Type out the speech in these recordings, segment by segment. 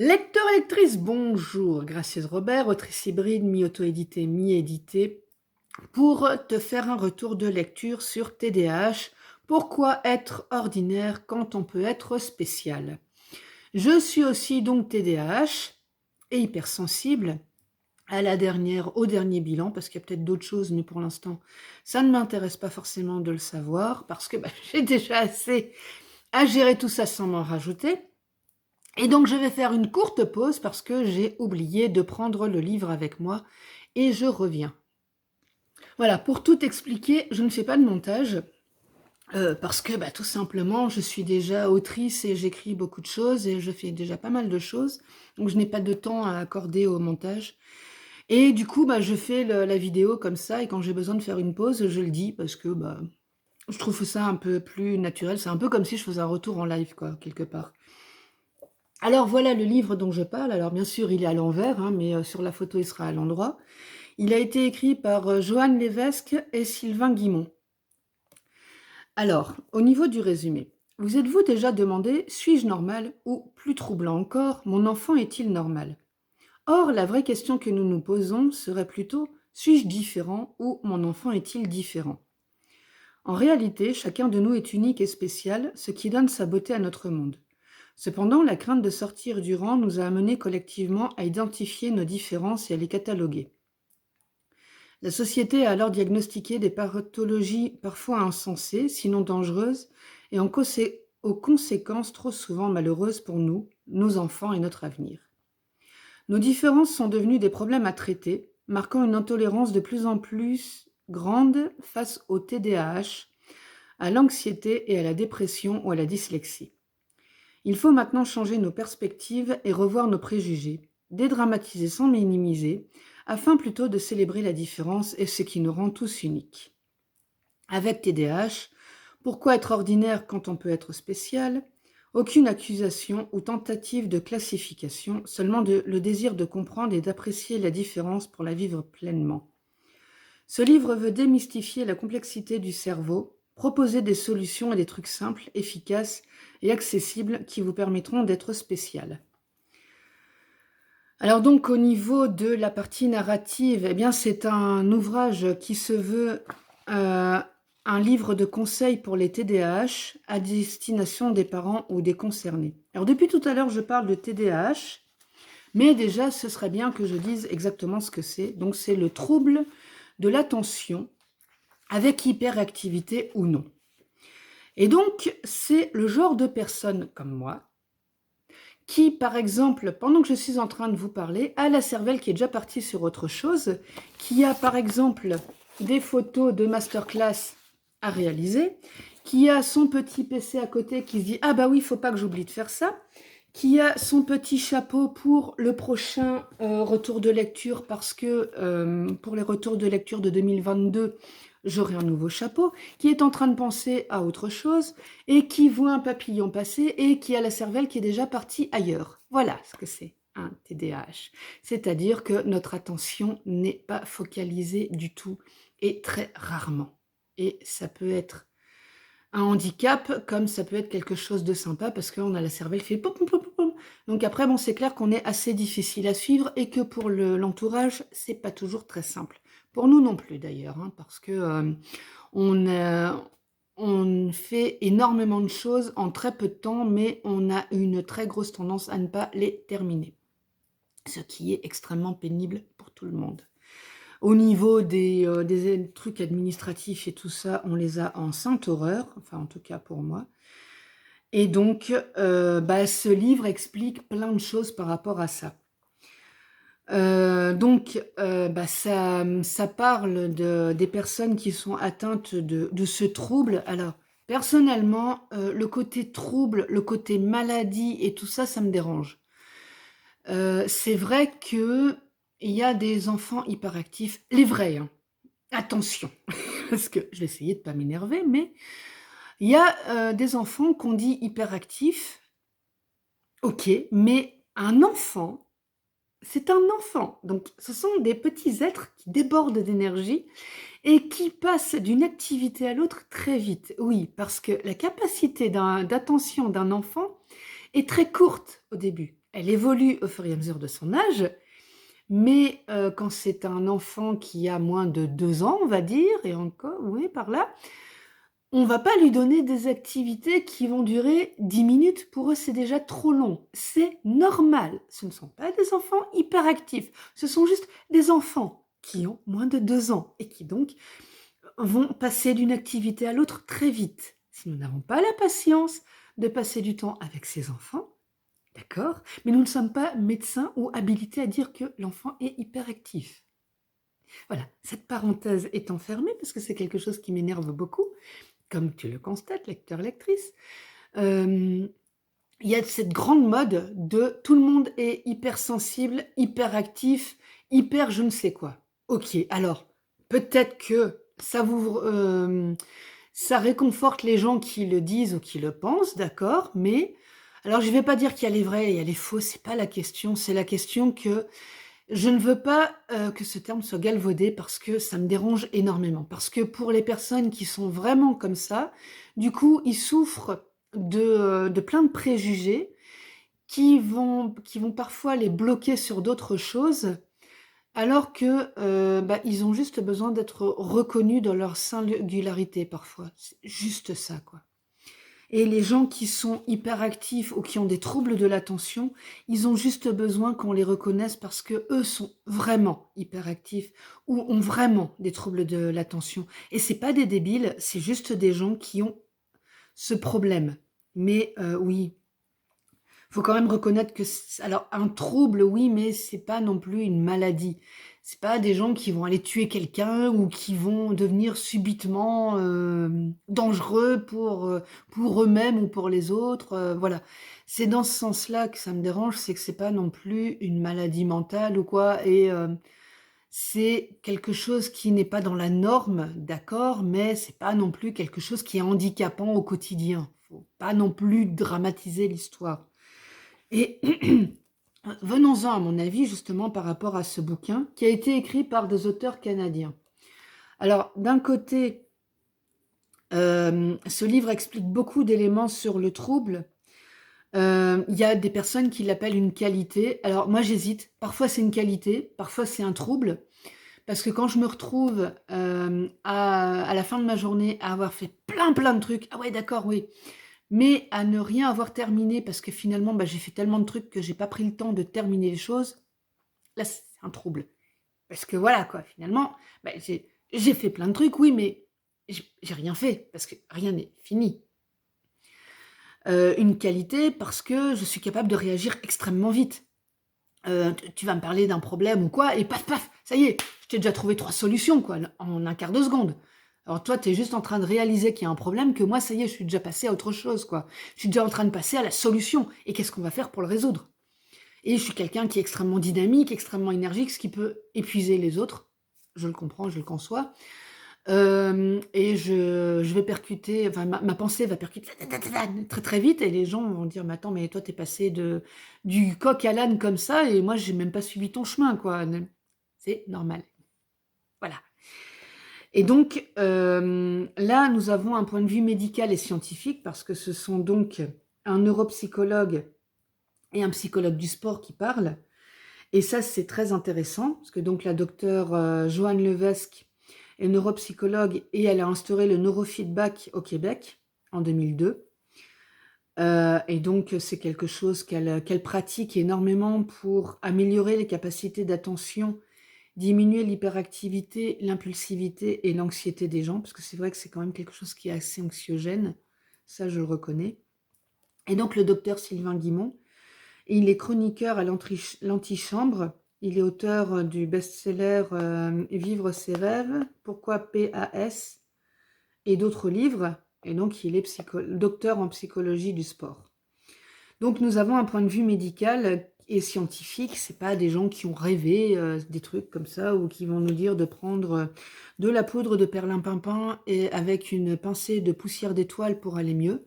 Lecteur, lectrice, bonjour. Gracieuse Robert, autrice hybride, mi-auto-éditée, mi-éditée, pour te faire un retour de lecture sur TDAH. Pourquoi être ordinaire quand on peut être spécial? Je suis aussi donc TDAH et hypersensible au dernier bilan, parce qu'il y a peut-être d'autres choses, mais pour l'instant, ça ne m'intéresse pas forcément de le savoir, parce que j'ai déjà assez à gérer tout ça sans m'en rajouter. Et donc je vais faire une courte pause parce que j'ai oublié de prendre le livre avec moi et je reviens. Voilà, pour tout expliquer, je ne fais pas de montage parce que tout simplement, je suis déjà autrice et j'écris beaucoup de choses et je fais déjà pas mal de choses. Donc je n'ai pas de temps à accorder au montage. Et du coup, je fais la vidéo comme ça et quand j'ai besoin de faire une pause, je le dis parce que je trouve ça un peu plus naturel. C'est un peu comme si je faisais un retour en live, quoi, quelque part. Alors voilà le livre dont je parle. Alors bien sûr, il est à l'envers, hein, mais sur la photo, il sera à l'endroit. Il a été écrit par Joanne Lévesque et Sylvain Guimont. Alors, au niveau du résumé, vous êtes-vous déjà demandé, suis-je normal ou, plus troublant encore, mon enfant est-il normal? Or, la vraie question que nous nous posons serait plutôt, suis-je différent ou mon enfant est-il différent? En réalité, chacun de nous est unique et spécial, ce qui donne sa beauté à notre monde. Cependant, la crainte de sortir du rang nous a amenés collectivement à identifier nos différences et à les cataloguer. La société a alors diagnostiqué des pathologies parfois insensées, sinon dangereuses, et aux conséquences trop souvent malheureuses pour nous, nos enfants et notre avenir. Nos différences sont devenues des problèmes à traiter, marquant une intolérance de plus en plus grande face au TDAH, à l'anxiété et à la dépression ou à la dyslexie. Il faut maintenant changer nos perspectives et revoir nos préjugés, dédramatiser sans minimiser, afin plutôt de célébrer la différence et ce qui nous rend tous uniques. Avec TDAH, pourquoi être ordinaire quand on peut être spécial? Aucune accusation ou tentative de classification, seulement le désir de comprendre et d'apprécier la différence pour la vivre pleinement. Ce livre veut démystifier la complexité du cerveau, proposer des solutions et des trucs simples, efficaces et accessibles qui vous permettront d'être spécial. Alors donc au niveau de la partie narrative, eh bien c'est un ouvrage qui se veut un livre de conseils pour les TDAH à destination des parents ou des concernés. Alors depuis tout à l'heure, je parle de TDAH, mais déjà ce serait bien que je dise exactement ce que c'est. Donc c'est le trouble de l'attention avec hyperactivité ou non. Et donc c'est le genre de personne comme moi qui, par exemple, pendant que je suis en train de vous parler, a la cervelle qui est déjà partie sur autre chose, qui a, par exemple, des photos de masterclass à réaliser, qui a son petit PC à côté qui se dit « Ah bah oui, il ne faut pas que j'oublie de faire ça », qui a son petit chapeau pour le prochain retour de lecture, parce que pour les retours de lecture de 2022, j'aurai un nouveau chapeau, qui est en train de penser à autre chose, et qui voit un papillon passer, et qui a la cervelle qui est déjà partie ailleurs. Voilà ce que c'est un TDAH. C'est-à-dire que notre attention n'est pas focalisée du tout, et très rarement. Et ça peut être un handicap, comme ça peut être quelque chose de sympa, parce qu'on a la cervelle qui fait pom, pom, pom, pom. Donc après, bon, c'est clair qu'on est assez difficile à suivre et que pour l'entourage, c'est pas toujours très simple. Pour nous non plus d'ailleurs, hein, parce que on fait énormément de choses en très peu de temps, mais on a une très grosse tendance à ne pas les terminer, ce qui est extrêmement pénible pour tout le monde. Au niveau des trucs administratifs et tout ça, on les a en sainte horreur, enfin en tout cas pour moi. Et donc, ce livre explique plein de choses par rapport à ça. Ça parle des personnes qui sont atteintes de ce trouble. Alors, personnellement, le côté trouble, le côté maladie et tout ça, ça me dérange. C'est vrai qu'il y a des enfants hyperactifs, les vrais, hein. Attention, parce que je vais essayer de ne pas m'énerver, mais il y a des enfants qu'on dit hyperactifs, ok, mais un enfant, c'est un enfant. Donc, ce sont des petits êtres qui débordent d'énergie et qui passent d'une activité à l'autre très vite. Oui, parce que la capacité d'attention d'un enfant est très courte au début. elle évolue au fur et à mesure de son âge, mais quand c'est un enfant qui a moins de 2 ans, on va dire et encore oui, par là, on va pas lui donner des activités qui vont durer 10 minutes. Pour eux, c'est déjà trop long. C'est normal. Ce ne sont pas des enfants hyperactifs. Ce sont juste des enfants qui ont moins de 2 ans et qui donc vont passer d'une activité à l'autre très vite. Si nous n'avons pas la patience de passer du temps avec ces enfants, d'accord, mais nous ne sommes pas médecins ou habilités à dire que l'enfant est hyperactif. Voilà, cette parenthèse étant fermée, parce que c'est quelque chose qui m'énerve beaucoup, comme tu le constates, lecteur, lectrice, il y a cette grande mode de tout le monde est hypersensible, hyperactif, hyper je ne sais quoi. OK, alors peut-être que ça réconforte les gens qui le disent ou qui le pensent, d'accord, mais alors je vais pas dire qu'il y a les vrais et il y a les faux, c'est pas la question, c'est la question que je ne veux pas, que ce terme soit galvaudé parce que ça me dérange énormément. Parce que pour les personnes qui sont vraiment comme ça, du coup, ils souffrent de plein de préjugés qui vont parfois les bloquer sur d'autres choses, alors que, bah, ils ont juste besoin d'être reconnus dans leur singularité parfois. C'est juste ça, quoi. Et les gens qui sont hyperactifs ou qui ont des troubles de l'attention, ils ont juste besoin qu'on les reconnaisse parce que eux sont vraiment hyperactifs ou ont vraiment des troubles de l'attention. Et c'est pas des débiles, c'est juste des gens qui ont ce problème. Mais oui, faut quand même reconnaître que alors un trouble, oui, mais c'est pas non plus une maladie. C'est pas des gens qui vont aller tuer quelqu'un ou qui vont devenir subitement, dangereux pour eux-mêmes ou pour les autres, voilà. C'est dans ce sens-là que ça me dérange, c'est que c'est pas non plus une maladie mentale ou quoi et c'est quelque chose qui n'est pas dans la norme, d'accord, mais c'est pas non plus quelque chose qui est handicapant au quotidien. Faut pas non plus dramatiser l'histoire. Et venons-en à mon avis justement par rapport à ce bouquin qui a été écrit par des auteurs canadiens. Alors d'un côté, ce livre explique beaucoup d'éléments sur le trouble. Il y a des personnes qui l'appellent une qualité. Alors moi j'hésite. Parfois c'est une qualité, parfois c'est un trouble. Parce que quand je me retrouve à la fin de ma journée à avoir fait plein de trucs, ah ouais d'accord, oui, mais à ne rien avoir terminé parce que finalement, bah, j'ai fait tellement de trucs que j'ai pas pris le temps de terminer les choses, là, c'est un trouble. Parce que voilà quoi, finalement, bah, j'ai fait plein de trucs, oui, mais j'ai rien fait parce que rien n'est fini. Une qualité parce que je suis capable de réagir extrêmement vite. Tu vas me parler d'un problème ou quoi et paf, paf, ça y est, je t'ai déjà trouvé 3 solutions quoi, en un quart de seconde. Alors toi, tu es juste en train de réaliser qu'il y a un problème, que moi, ça y est, je suis déjà passée à autre chose, quoi. Je suis déjà en train de passer à la solution et qu'est-ce qu'on va faire pour le résoudre? Et je suis quelqu'un qui est extrêmement dynamique, extrêmement énergique, ce qui peut épuiser les autres. Je le comprends, je le conçois. Et je vais percuter, enfin ma pensée va percuter très, très vite et les gens vont dire: «Mais attends, mais toi, tu es passé du coq à l'âne comme ça et moi, j'ai même pas suivi ton chemin, quoi». C'est normal. Voilà. Et donc, là, nous avons un point de vue médical et scientifique parce que ce sont donc un neuropsychologue et un psychologue du sport qui parlent. Et ça, c'est très intéressant parce que donc la docteure Joanne Levesque est neuropsychologue et elle a instauré le neurofeedback au Québec en 2002. Et donc, c'est quelque chose qu'elle pratique énormément pour améliorer les capacités d'attention, diminuer l'hyperactivité, l'impulsivité et l'anxiété des gens, parce que c'est vrai que c'est quand même quelque chose qui est assez anxiogène, ça je le reconnais. Et donc le docteur Sylvain Guimond, il est chroniqueur à l'Antichambre, il est auteur du best-seller Vivre ses rêves, Pourquoi PAS et d'autres livres, et donc il est docteur en psychologie du sport. Donc nous avons un point de vue médical et scientifique, c'est pas des gens qui ont rêvé des trucs comme ça ou qui vont nous dire de prendre de la poudre de perlimpinpin et avec une pincée de poussière d'étoile pour aller mieux,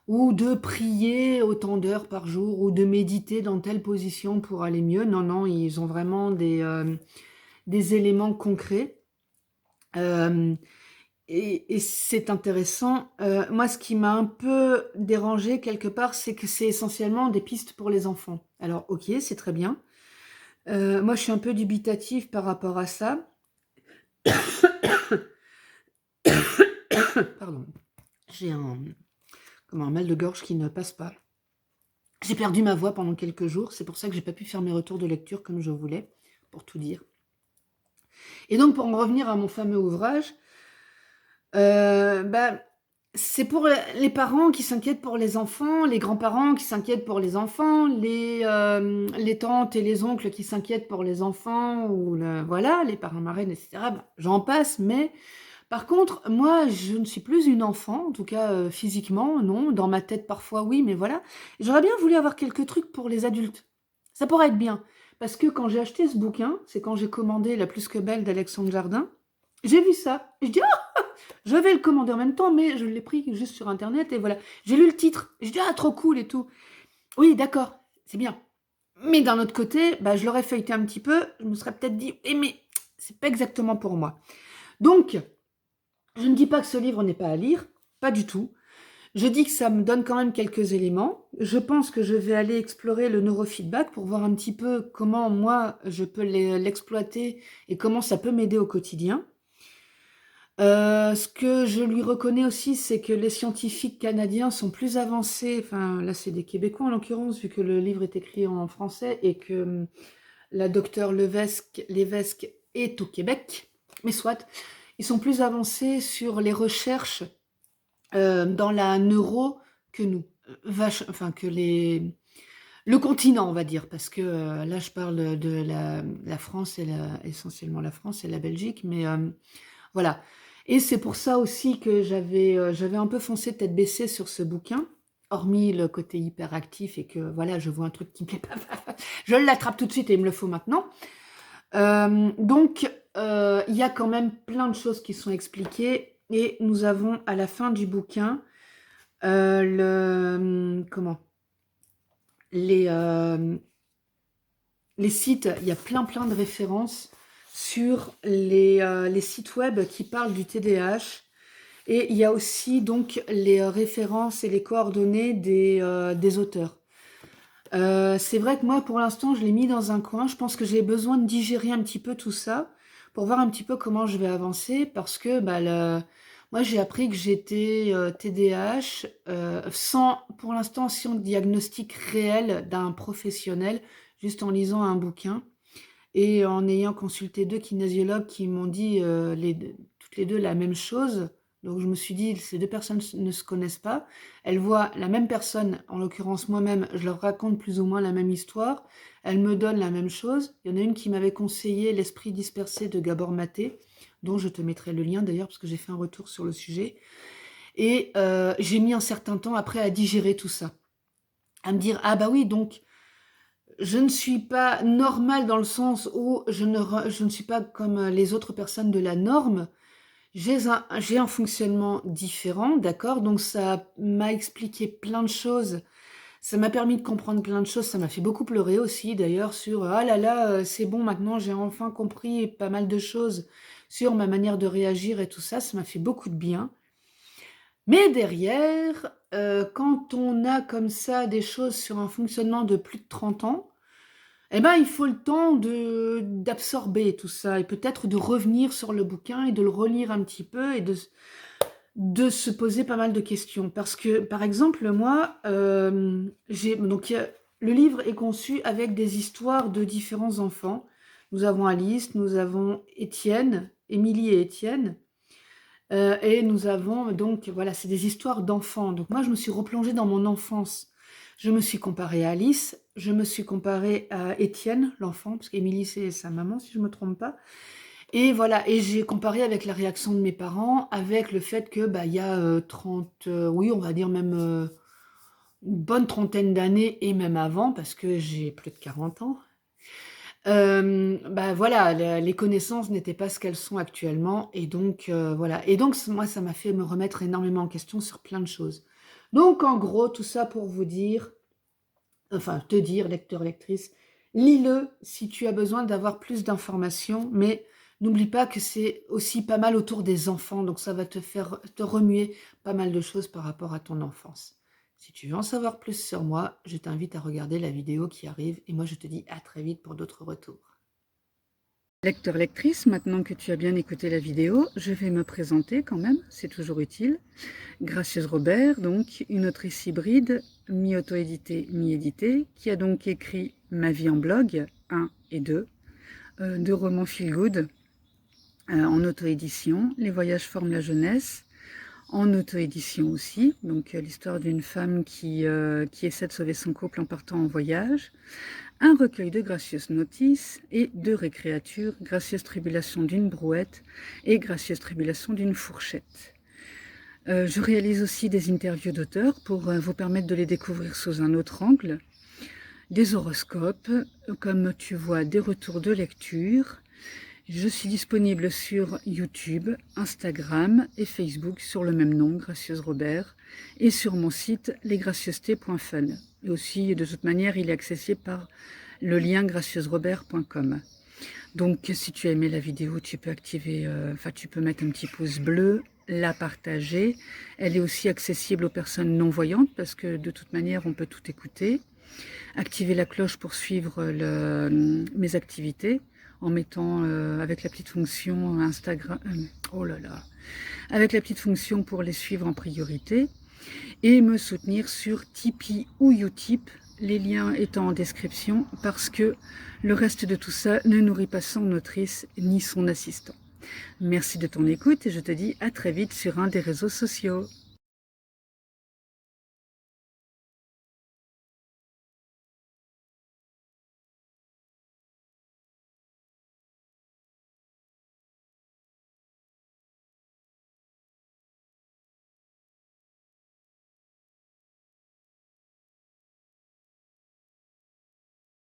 ou de prier autant d'heures par jour ou de méditer dans telle position pour aller mieux. Non, non, ils ont vraiment des éléments concrets. et c'est intéressant. Moi, ce qui m'a un peu dérangée quelque part, c'est que c'est essentiellement des pistes pour les enfants. Alors, OK, c'est très bien. Moi, je suis un peu dubitative par rapport à ça. Pardon, j'ai un mal de gorge qui ne passe pas. J'ai perdu ma voix pendant quelques jours, c'est pour ça que j'ai pas pu faire mes retours de lecture comme je voulais, pour tout dire. Et donc, pour en revenir à mon fameux ouvrage, bah, c'est pour les parents qui s'inquiètent pour les enfants, les grands-parents qui s'inquiètent pour les enfants, les tantes et les oncles qui s'inquiètent pour les enfants, ou voilà, les parents marraines, etc. Bah, j'en passe, mais par contre, moi, je ne suis plus une enfant, en tout cas physiquement, non. Dans ma tête, parfois, oui, mais voilà. J'aurais bien voulu avoir quelques trucs pour les adultes. Ça pourrait être bien. Parce que quand j'ai acheté ce bouquin, c'est quand j'ai commandé La plus que belle d'Alexandre Jardin, j'ai vu ça. Et je dis, ah, je vais le commander en même temps, mais je l'ai pris juste sur Internet, et voilà. J'ai lu le titre. Je dis, ah, trop cool et tout. Oui, d'accord, c'est bien. Mais d'un autre côté, bah, je l'aurais feuilleté un petit peu, je me serais peut-être dit, eh, mais c'est pas exactement pour moi. Donc, je ne dis pas que ce livre n'est pas à lire, pas du tout. Je dis que ça me donne quand même quelques éléments. Je pense que je vais aller explorer le neurofeedback pour voir un petit peu comment moi je peux l'exploiter et comment ça peut m'aider au quotidien. Ce que je lui reconnais aussi, c'est que les scientifiques canadiens sont plus avancés, enfin là c'est des Québécois en l'occurrence, vu que le livre est écrit en français et que la docteure Lévesque est au Québec, mais soit, ils sont plus avancés sur les recherches dans la neuro que nous, enfin que le continent, on va dire, parce que là je parle de la France et essentiellement la France et la Belgique, mais voilà. Et c'est pour ça aussi que j'avais un peu foncé tête baissée sur ce bouquin, hormis le côté hyperactif et que voilà, je vois un truc qui me plaît pas, je l'attrape tout de suite et il me le faut maintenant. Donc, il y a quand même plein de choses qui sont expliquées et nous avons à la fin du bouquin comment les sites, il y a plein de références sur les sites web qui parlent du TDAH. Et il y a aussi donc les références et les coordonnées des auteurs. C'est vrai que moi, pour l'instant, je l'ai mis dans un coin. Je pense que j'ai besoin de digérer un petit peu tout ça pour voir un petit peu comment je vais avancer parce que bah, moi, j'ai appris que j'étais TDAH sans, pour l'instant, sans diagnostic réel d'un professionnel, juste en lisant un bouquin et en ayant consulté 2 kinésiologues qui m'ont dit toutes les deux la même chose. Donc je me suis dit, ces 2 personnes ne se connaissent pas. Elles voient la même personne, en l'occurrence moi-même, je leur raconte plus ou moins la même histoire. Elles me donnent la même chose. Il y en a une qui m'avait conseillé L'esprit dispersé de Gabor Maté, dont je te mettrai le lien d'ailleurs, parce que j'ai fait un retour sur le sujet. Et j'ai mis un certain temps après à digérer tout ça. À me dire, ah bah oui, donc je ne suis pas normale dans le sens où je ne suis pas comme les autres personnes de la norme. J'ai un fonctionnement différent, d'accord? Donc ça m'a expliqué plein de choses. Ça m'a permis de comprendre plein de choses. Ça m'a fait beaucoup pleurer aussi, d'ailleurs, sur ah là là, c'est bon, maintenant j'ai enfin compris pas mal de choses sur ma manière de réagir et tout ça. Ça m'a fait beaucoup de bien. Mais derrière, quand on a comme ça des choses sur un fonctionnement de plus de 30 ans, eh ben, il faut le temps d'absorber tout ça et peut-être de revenir sur le bouquin et de le relire un petit peu et de se poser pas mal de questions. Parce que, par exemple, moi, donc, le livre est conçu avec des histoires de différents enfants. Nous avons Alice, nous avons Étienne, Émilie et Étienne. Et nous avons donc, voilà, c'est des histoires d'enfants. Donc moi, je me suis replongée dans mon enfance. Je me suis comparée à Alice, je me suis comparée à Étienne, l'enfant, parce qu'Émilie, c'est sa maman, si je ne me trompe pas. Et voilà, et j'ai comparé avec la réaction de mes parents, avec le fait que, bah, il y a 30, oui, on va dire même une bonne trentaine d'années, et même avant, parce que j'ai plus de 40 ans. Bah, voilà, les connaissances n'étaient pas ce qu'elles sont actuellement et donc voilà. Et donc moi, ça m'a fait me remettre énormément en question sur plein de choses. Donc en gros, tout ça pour vous dire, enfin te dire, lecteur, lectrice, lis-le si tu as besoin d'avoir plus d'informations, mais N'oublie pas que c'est aussi pas mal autour des enfants, donc ça va te faire te remuer pas mal de choses par rapport à ton enfance. Si tu veux en savoir plus sur moi, je t'invite à regarder la vidéo qui arrive et moi je te dis à très vite pour d'autres retours. Lecteur, lectrice, maintenant que tu as bien écouté la vidéo, je vais me présenter quand même, c'est toujours utile. Gracieuse Robert, donc une autrice hybride, mi-auto-éditée, mi-éditée, qui a donc écrit Ma vie en blog 1 et 2, deux romans feel good en auto-édition, Les voyages forment la jeunesse, en auto-édition aussi, donc l'histoire d'une femme qui essaie de sauver son couple en partant en voyage, un recueil de gracieuses notices et deux récréatures, Gracieuse tribulation d'une brouette et Gracieuse tribulation d'une fourchette. Je réalise aussi des interviews d'auteurs pour vous permettre de les découvrir sous un autre angle, des horoscopes, comme tu vois, des retours de lecture. Je suis disponible sur YouTube, Instagram et Facebook sur le même nom, Gracieuse Robert, et sur mon site lesgracieusetés.fun. Et aussi, de toute manière, il est accessible par le lien gracieusrobert.com. Donc, si tu as aimé la vidéo, tu peux activer, tu peux mettre un petit pouce bleu, la partager. Elle est aussi accessible aux personnes non-voyantes parce que de toute manière, on peut tout écouter. Activer la cloche pour suivre mes activités en mettant avec la petite fonction Instagram, avec la petite fonction pour les suivre en priorité, et me soutenir sur Tipeee ou Utip, les liens étant en description, parce que le reste de tout ça ne nourrit pas son autrice ni son assistant. Merci de ton écoute et je te dis à très vite sur un des réseaux sociaux.